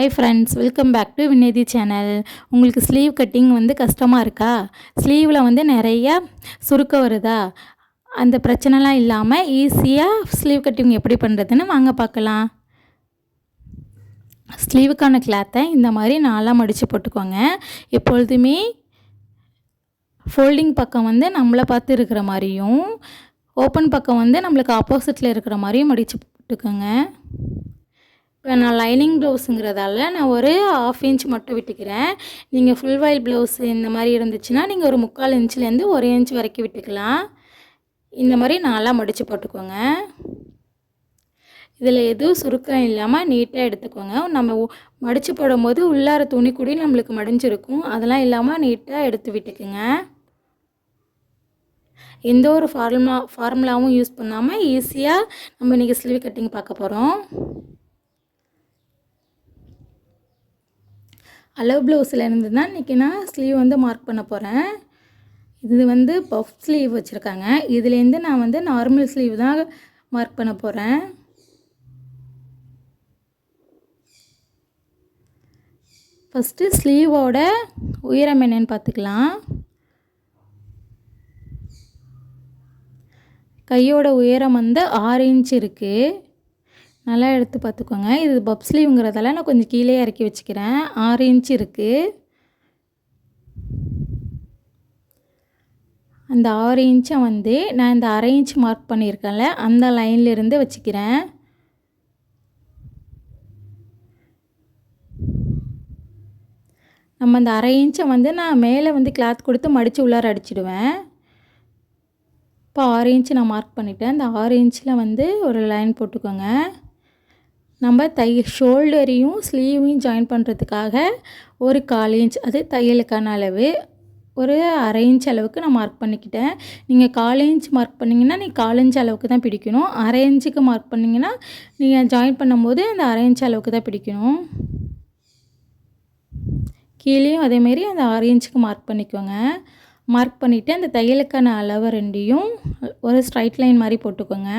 Hi friends, welcome back to Vinethi channel. உங்களுக்கு sleeve cutting கஷ்டமாக இருக்கா? ஸ்லீவில் நிறைய சுருக்க வருதா? அந்த பிரச்சனைலாம் இல்லாமல் ஈஸியாக ஸ்லீவ் கட்டிங் எப்படி பண்ணுறதுன்னு வாங்க பார்க்கலாம். ஸ்லீவுக்கான கிளாத்தை இந்த மாதிரி நாலாக மடித்து போட்டுக்கோங்க. எப்பொழுதுமே ஃபோல்டிங் பக்கம் நம்மளை பார்த்து இருக்கிற மாதிரியும், ஓப்பன் பக்கம் நம்மளுக்கு ஆப்போசிட்டில் இருக்கிற மாதிரியும் மடித்து போட்டுக்கோங்க. இப்போ நான் லைனிங் ப்ளவுஸுங்கிறதால நான் ஒரு 1/2 இன்ச் மட்டும் விட்டுக்கிறேன். நீங்கள் ஃபுல் வாயில் ப்ளவுஸு இந்த மாதிரி இருந்துச்சுன்னா நீங்கள் ஒரு 3/4 இன்ச்லேருந்து 1 இன்ச் வரைக்கும் விட்டுக்கலாம். இந்த மாதிரி நாலாக மடித்து போட்டுக்கோங்க. இதில் எதுவும் சுருக்கம் இல்லாமல் நீட்டாக எடுத்துக்கோங்க. நம்ம மடித்து போடும்போது உள்ளார துணி கூடி நம்மளுக்கு மடிஞ்சிருக்கும். அதெல்லாம் இல்லாமல் நீட்டாக எடுத்து விட்டுக்குங்க. எந்த ஒரு ஃபார்முலாவும் யூஸ் பண்ணாமல் ஈஸியாக நம்ம இன்றைக்கி ஸ்லீவ் கட்டிங் பார்க்க போகிறோம். அளவு ப்ளவுஸில் இருந்து தான் இன்றைக்கி நான் ஸ்லீவ் மார்க் பண்ண போகிறேன். இது பஃப் ஸ்லீவ் வச்சுருக்காங்க. இதுலேருந்து நான் நார்மல் ஸ்லீவ் தான் மார்க் பண்ண போகிறேன். ஃபஸ்ட்டு ஸ்லீவோட உயரம் என்னன்னு பார்த்துக்கலாம். கையோட உயரம் 6 இன்ச் இருக்குது. நல்லா எடுத்து பார்த்துக்கோங்க. இது பப் ஸ்லீவுங்கிறதால நான் கொஞ்சம் கீழே இறக்கி வச்சுக்கிறேன். 6 இன்ச் இருக்குது. அந்த 6 இன்ச்சை நான் இந்த 1/2 இன்ச் மார்க் பண்ணியிருக்கேன்ல, அந்த லைன்லேருந்து வச்சுக்கிறேன். நம்ம அந்த 1/2 இன்ச்சை நான் மேலே கிளாத் கொடுத்து மடித்து உள்ளார அடிச்சிடுவேன். இப்போ 6 இன்ச் நான் மார்க் பண்ணிவிட்டேன். இந்த 6 இன்ச்சில் ஒரு லைன் போட்டுக்கோங்க. நம்ம ஷோல்டரையும் ஸ்லீவையும் ஜாயின் பண்ணுறதுக்காக ஒரு 1/4 இன்ச், அது தையலுக்கான அளவு, ஒரு 1/2 இன்ச் அளவுக்கு நான் மார்க் பண்ணிக்கிட்டேன். நீங்கள் 1/4 இன்ச் மார்க் பண்ணிங்கன்னா நீங்கள் 1/4 இன்ச் அளவுக்கு தான் பிடிக்கணும். 1/2 இன்ச்சுக்கு மார்க் பண்ணிங்கன்னா நீங்கள் ஜாயின் பண்ணும்போது அந்த 1/2 இன்ச் அளவுக்கு தான் பிடிக்கணும். கீழேயும் அதேமாரி அந்த 6 இன்ச்சுக்கு மார்க் பண்ணிக்கோங்க. மார்க் பண்ணிவிட்டு அந்த தையலுக்கான அளவு ரெண்டையும் ஒரு ஸ்ட்ரைட் லைன் மாதிரி போட்டுக்கோங்க.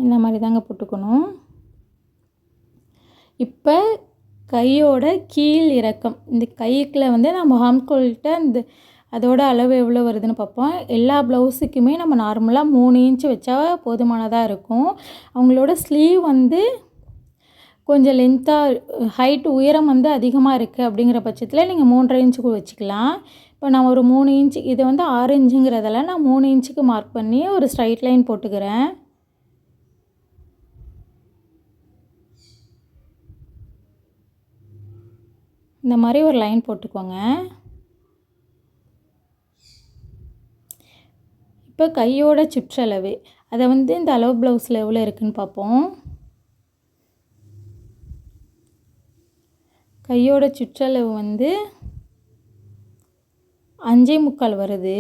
இந்த மாதிரி தாங்க போட்டுக்கணும். இப்போ கையோட கீழ் இறக்கம், இந்த கைக்குள்ள நம்ம ஹாம்கோல்கிட்ட அதோட அளவு எவ்வளோ வருதுன்னு பார்ப்போம். எல்லா ப்ளவுஸுக்குமே நம்ம நார்மலாக 3 இன்ச் வச்சா போதுமானதாக இருக்கும். அவங்களோட ஸ்லீவ் கொஞ்சம் லென்த்தாக ஹைட்டு உயரம் அதிகமாக இருக்குது அப்படிங்கிற பட்சத்தில் நீங்கள் 3.5 இன்ச்சுக்கு வச்சுக்கலாம். இப்போ நான் ஒரு 3 இன்ச்சு, இது 6 இன்ச்சுங்கிறதால நான் 3 இன்ச்சுக்கு மார்க் பண்ணி ஒரு ஸ்ட்ரைட் லைன் போட்டுக்கிறேன். இந்த மாதிரி ஒரு லைன் போட்டுக்கோங்க. இப்போ கையோட சுற்றளவு, அதை இந்த அளவு ப்ளவுஸில் எவ்வளோ இருக்குதுன்னு பார்ப்போம். கையோட சுற்றளவு 5.25 வருது.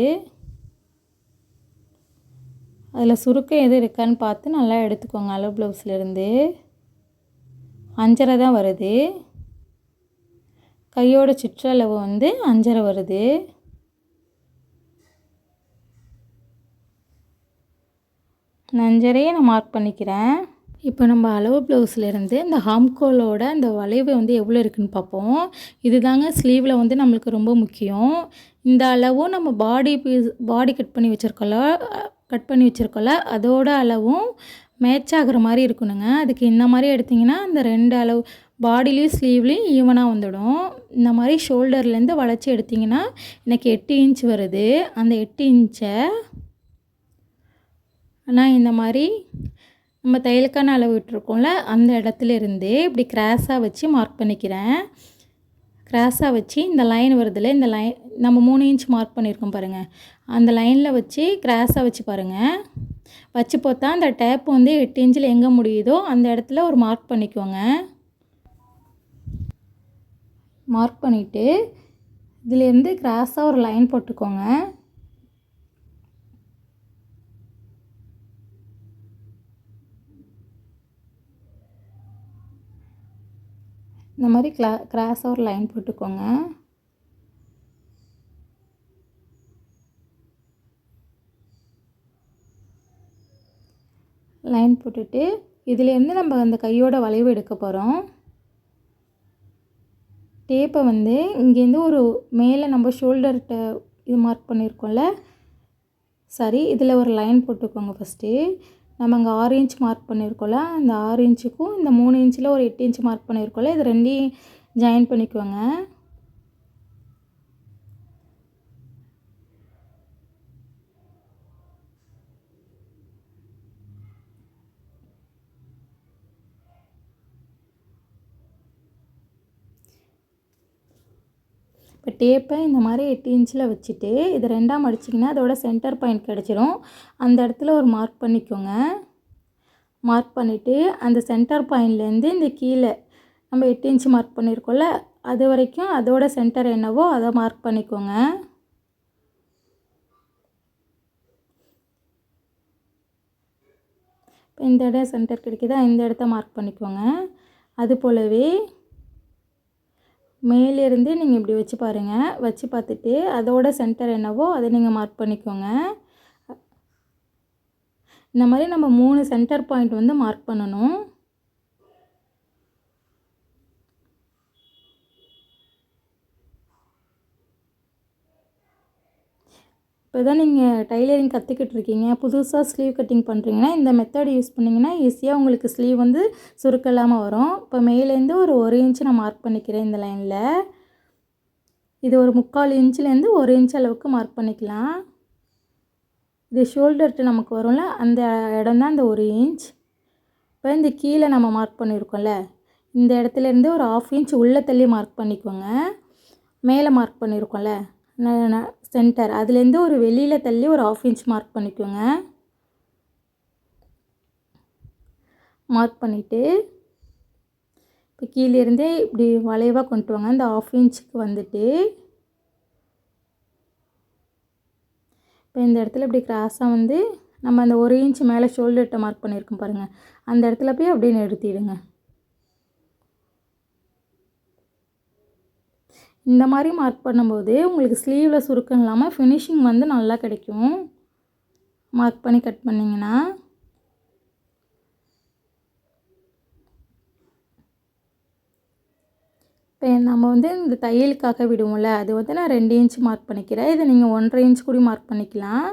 அதில் சுருக்கம் எது இருக்கான்னு பார்த்து நல்லா எடுத்துக்கோங்க. அளவு ப்ளவுஸ்லேருந்து 5.5 தான் வருது. கையோட சுற்றளவு 5.5 வருது. நான் 5.5 நான் மார்க் பண்ணிக்கிறேன். இப்போ நம்ம அளவு ப்ளவுஸ்லேருந்து இந்த ஹாம்கோலோட அந்த வளைவு எவ்வளோ இருக்குதுன்னு பார்ப்போம். இது தாங்க ஸ்லீவில் நம்மளுக்கு ரொம்ப முக்கியம். இந்த அளவும் நம்ம பாடி கட் பண்ணி வச்சுருக்கோம்ல அதோட அளவும் மேட்ச் ஆகிற மாதிரி இருக்கணுங்க. அதுக்கு இந்த மாதிரி எடுத்திங்கன்னா அந்த 2 அளவு பாடிலையும் ஸ்லீவ்லேயும் ஈவனாக வந்துடும். இந்த மாதிரி ஷோல்டர்லேருந்து வளைச்சி எடுத்திங்கன்னா எனக்கு 8 இன்ச் வருது. அந்த 8 இன்ச்சை நான் இந்த மாதிரி நம்ம தையலுக்கான அளவு விட்டுருக்கோம்ல அந்த இடத்துல இருந்து இப்படி கிராஸாக வச்சு மார்க் பண்ணிக்கிறேன். கிராஸாக வச்சு இந்த லைன் வருதுல்ல, இந்த லைன் நம்ம 3 இன்ச் மார்க் பண்ணியிருக்கோம் பாருங்கள், அந்த லைனில் வச்சு கிராஸாக வச்சு பாருங்கள். வச்சு பார்த்தா அந்த டேப் 8 இன்ச்சில் எங்கே முடியுதோ அந்த இடத்துல ஒரு மார்க் பண்ணிக்கோங்க. மார்க் பண்ணிவிட்டு இதிலேருந்து கிராஸாக ஒரு லைன் போட்டுக்கோங்க. இந்த மாதிரி கிராஸாக ஒரு லைன் போட்டுக்கோங்க. லைன் போட்டுட்டு இதுலேருந்து நம்ம அந்த கையோட வளைவு எடுக்க போகிறோம். டேப்பை வந்து இங்கேருந்து ஒரு மேலே நம்ம ஷோல்டர்கிட்ட இது மார்க் பண்ணியிருக்கோம்ல, சரி இதில் ஒரு லைன் போட்டுக்கோங்க. ஃபஸ்ட்டு நம்ம அங்கே 6 இன்ச் மார்க் பண்ணியிருக்கோம்ல, அந்த 6 இன்ச்சுக்கும் இந்த 3 இன்ச்சில் ஒரு 8 இன்ச் மார்க் பண்ணியிருக்கோம்ல, இது ரெண்டையும் ஜாயின் பண்ணிக்கோங்க. இப்போ டேப்பை இந்த மாதிரி 8 இன்ச்சில் வச்சுட்டு இது ரெண்டாக மடிச்சிங்கன்னா அதோட சென்டர் பாயிண்ட் கிடச்சிரும். அந்த இடத்துல ஒரு மார்க் பண்ணிக்கோங்க. மார்க் பண்ணிவிட்டு அந்த சென்டர் பாயிண்ட்லேருந்து இந்த கீழே நம்ம 8 இன்ச்சு மார்க் பண்ணியிருக்கோம்ல, அது வரைக்கும் அதோட சென்டர் என்னவோ அதை மார்க் பண்ணிக்கோங்க. இப்போ இந்த இடம் சென்டர் கிடைக்குதா, இந்த இடத்த மார்க் பண்ணிக்கோங்க. அது போலவே மேலேருந்து நீங்கள் இப்படி வச்சு பாருங்கள். வச்சு பார்த்துட்டு அதோட சென்டர் என்னவோ அதை நீங்கள் மார்க் பண்ணிக்கோங்க. இந்த மாதிரி நம்ம 3 சென்டர் பாயிண்ட் வந்து மார்க் பண்ணணும். இப்போ தான் நீங்கள் டைலரிங் கற்றுக்கிட்டு இருக்கீங்க, புதுசாக ஸ்லீவ் கட்டிங் பண்ணுறீங்கன்னா இந்த மெத்தட் யூஸ் பண்ணிங்கன்னா ஈஸியாக உங்களுக்கு ஸ்லீவ் வந்து சுருக்கம் இல்லாமல் வரும். இப்போ மேலேருந்து ஒரு 1 இன்ச்சு நான் மார்க் பண்ணிக்கிறேன் இந்த லைனில். இது ஒரு 3/4 இன்ச்சிலேருந்து 1 இன்ச் அளவுக்கு மார்க் பண்ணிக்கலாம். இது ஷோல்டர்ட்டு நமக்கு வரும்ல, அந்த இடம் தான் இந்த 1 இன்ச். இப்போ இந்த கீழே நம்ம மார்க் பண்ணியிருக்கோம்ல, இந்த இடத்துலேருந்து ஒரு 1/2 இன்ச் உள்ளே தள்ளி மார்க் பண்ணிக்கோங்க. மேலே மார்க் பண்ணியிருக்கோம்ல சென்டர், அதுலேருந்து ஒரு வெளியில் தள்ளி ஒரு 1/2 இன்ச் மார்க் பண்ணிக்கோங்க. மார்க் பண்ணிவிட்டு இப்போ கீழேருந்தே இப்படி வளைவாக கொண்டு வாங்க. இந்த 1/2 இன்ச்சுக்கு வந்துட்டு இப்போ இந்த இடத்துல இப்படி கிராஸாக வந்து நம்ம அந்த 1 இன்ச் மேலே ஷோல்டர்கிட்ட மார்க் பண்ணியிருக்கோம் பாருங்கள், அந்த இடத்துல போய் அப்படியே நிறுத்திடுங்க. இந்த மாதிரி மார்க் பண்ணும்போது உங்களுக்கு ஸ்லீவில் சுருக்கம் இல்லாமல் ஃபினிஷிங் வந்து நல்லா கிடைக்கும். மார்க் பண்ணி கட் பண்ணிங்கன்னா இப்போ நம்ம வந்து இந்த தையலுக்காக விடுவோம்ல, அது வந்து நான் 2 இன்ச் மார்க் பண்ணிக்கிறேன். இதை நீங்கள் 1.5 இன்ச் கூட மார்க் பண்ணிக்கலாம்.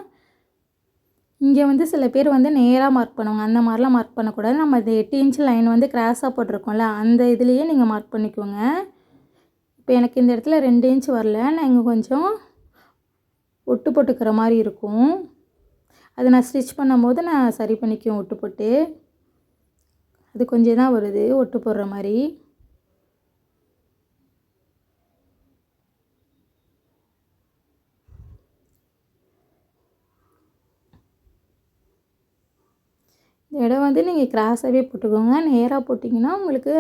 இங்கே வந்து சில பேர் வந்து நேராக மார்க் பண்ணுவாங்க, அந்த மாதிரிலாம் மார்க் பண்ணக்கூடாது. நம்ம இந்த 8 இன்ச் லைன் வந்து கிராஸாக போட்டிருக்கோம்ல, அந்த இதுலேயே நீங்கள் மார்க் பண்ணிக்கோங்க. இப்போ எனக்கு இந்த இடத்துல 2 இன்ச் வரல, நான் இங்கே கொஞ்சம் ஒட்டு போட்டுக்கிற மாதிரி இருக்கும். அதை நான் ஸ்டிச் பண்ணும்போது நான் சரி பண்ணிக்குவேன் ஒட்டு போட்டு. அது கொஞ்சம் தான் வருது ஒட்டு போடுற மாதிரி. இந்த இடம் வந்து நீங்கள் கிராஸாகவே போட்டுக்கோங்க. நேராக போட்டிங்கன்னா உங்களுக்கு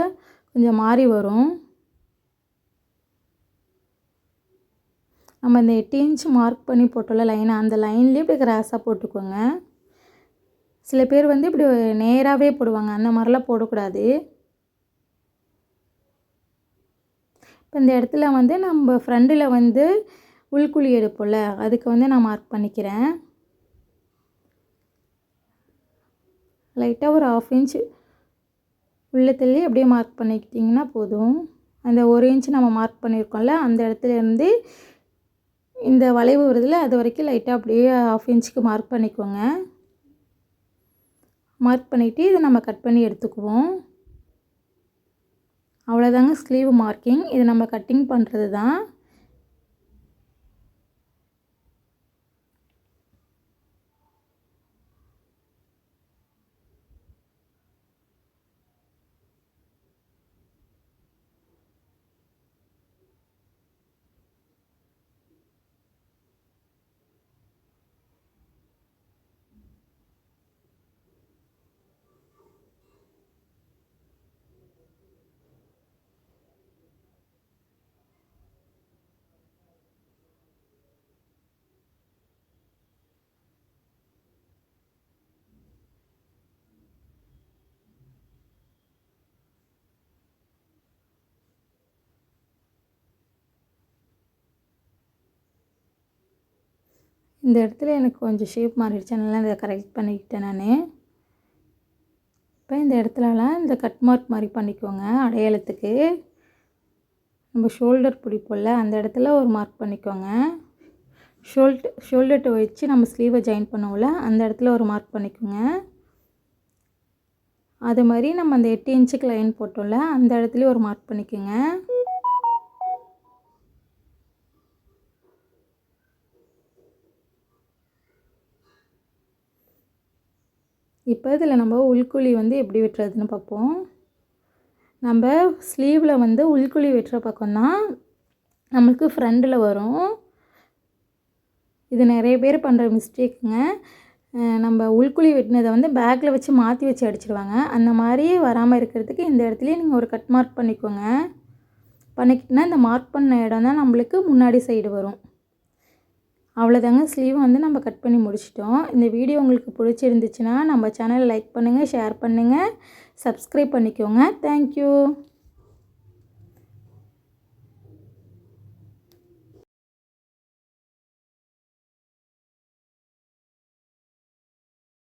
கொஞ்சம் மாறி வரும். நம்ம இந்த 8 இன்ச் மார்க் பண்ணி போட்டோம்ல லைனை, அந்த லைன்லேயே இப்படி கிராஸாக போட்டுக்கோங்க. சில பேர் வந்து இப்படி நேராகவே போடுவாங்க, அந்த மாதிரிலாம் போடக்கூடாது. இப்போ இந்த இடத்துல வந்து நம்ம ஃப்ரண்டில் வந்து உள்குழி எடுப்போம்ல, அதுக்கு வந்து நான் மார்க் பண்ணிக்கிறேன். லைட்டாக ஒரு 1/2 இன்ச் உள்ளே தள்ளி அப்படியே மார்க் பண்ணிக்கிட்டிங்கன்னா போதும். அந்த 1 இன்ச் நம்ம மார்க் பண்ணியிருக்கோம்ல, அந்த இடத்துலேருந்து இந்த வளைவு வருதுல, அது வரைக்கும் லைட்டாக அப்படியே 1/2 இன்ச்சுக்கு மார்க் பண்ணிக்கோங்க. மார்க் பண்ணிவிட்டு இதை நம்ம கட் பண்ணி எடுத்துக்குவோம். அவ்வளோதாங்க ஸ்லீவ் மார்க்கிங். இது நம்ம கட்டிங் பண்ணுறது தான். இந்த இடத்துல எனக்கு கொஞ்சம் ஷேப் மாறிடுச்சு, அதனால் இதை கரெக்ட் பண்ணிக்கிட்டேன் நான். இப்போ இந்த இடத்துலலாம் இந்த கட் மார்க் மாதிரி பண்ணிக்கோங்க அடையாளத்துக்கு. நம்ம ஷோல்டர் பிடிப்போம்ல அந்த இடத்துல ஒரு மார்க் பண்ணிக்கோங்க. ஷோல்டர்ட்ட வச்சு நம்ம ஸ்லீவை ஜாயின் பண்ணுவோம்ல அந்த இடத்துல ஒரு மார்க் பண்ணிக்கோங்க. அது மாதிரி நம்ம அந்த 8 இன்ச்சுக்கு லைன் போட்டோம்ல அந்த இடத்துலையும் ஒரு மார்க் பண்ணிக்கோங்க. இப்போ இதில் நம்ம உள்குழி வந்து எப்படி வெட்டுறதுன்னு பார்ப்போம். நம்ம ஸ்லீவில் வந்து உள்குழி வெட்டுற பக்கம்தான் நம்மளுக்கு ஃப்ரண்டில் வரும். இது நிறைய பேர் பண்ணுற மிஸ்டேக்குங்க. நம்ம உள்குழி வெட்டினதை வந்து பேக்கில் வச்சு மாற்றி வச்சு அடிச்சிடுவாங்க. அந்த மாதிரி வராமல் இருக்கிறதுக்கு இந்த இடத்துலையே நீங்கள் ஒரு கட் மார்க் பண்ணிக்கோங்க. பண்ணிக்கிட்டோன்னா இந்த மார்க் பண்ண இடம் தான் நம்மளுக்கு முன்னாடி சைடு வரும். அவ்வளோதாங்க, ஸ்லீவ் வந்து நம்ம கட் பண்ணி முடிச்சிட்டோம். இந்த வீடியோ உங்களுக்கு பிடிச்சிருந்துச்சுன்னா நம்ம சேனலை லைக் பண்ணுங்கள், ஷேர் பண்ணுங்கள், சப்ஸ்கிரைப் பண்ணிக்கோங்க. தேங்க்யூ.